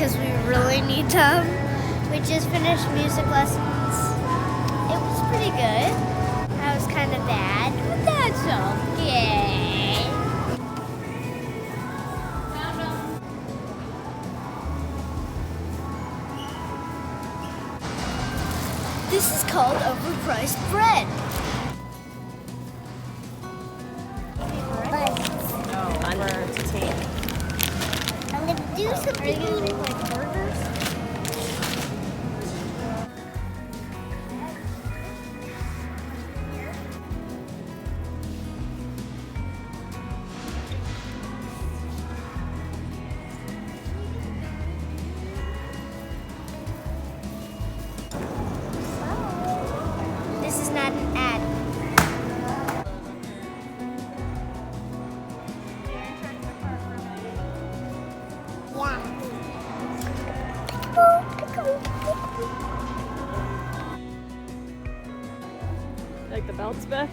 because we really need them. We just finished music lessons. It was pretty good. That was kind of bad, but that's okay. This is called overpriced bread. To take. I'm gonna do something. Are you gonna make like burgers? This is not an ad. Like the belts, Beth?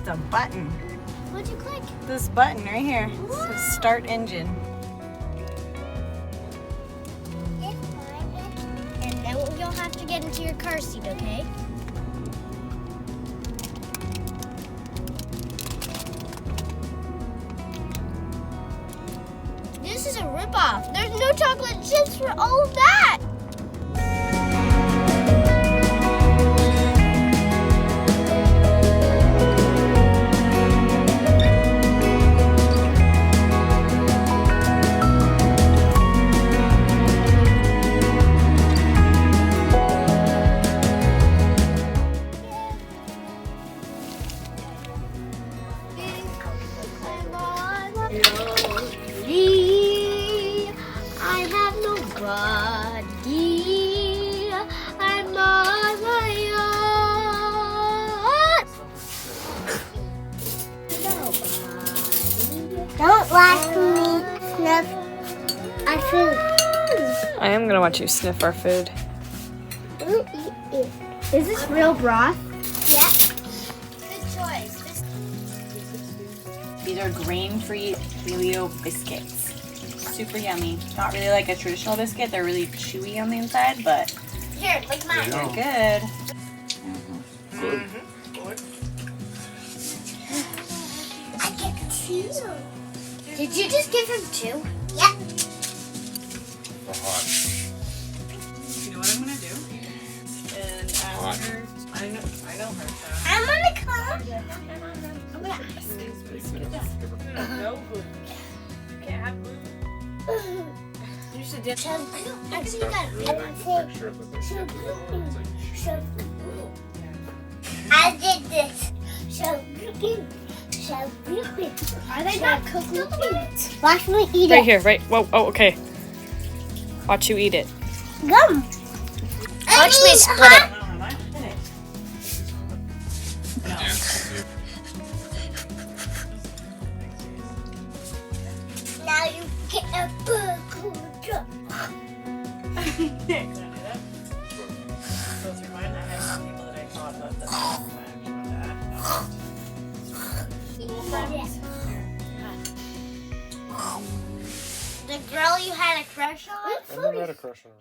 A button. What'd you click? This button right here. It says start engine. And then you'll have to get into your car seat, okay? This is a ripoff. There's no chocolate chips for all of that. I have nobody. I'm on my own. Don't watch me sniff our food. I am gonna watch you sniff our food. Is this real broth? Yeah. Good choice. These are grain-free paleo biscuits. Super yummy. Not really like a traditional biscuit. They're really chewy on the inside, but Here, like mine. they're good. I get 2. Did you just give him 2? Yeah. You know what I'm gonna do? And ask her. I know her. I'm gonna come. I'm gonna ask. No food. You can't have food. You should dip. Actually, you got I did this. Are they not cookies? Watch me eat Right it. here, right. Whoa, oh, okay. Watch you eat it. Gum. Watch me split it. Now you get a burger. The girl you had a crush on? I never had a crush on her.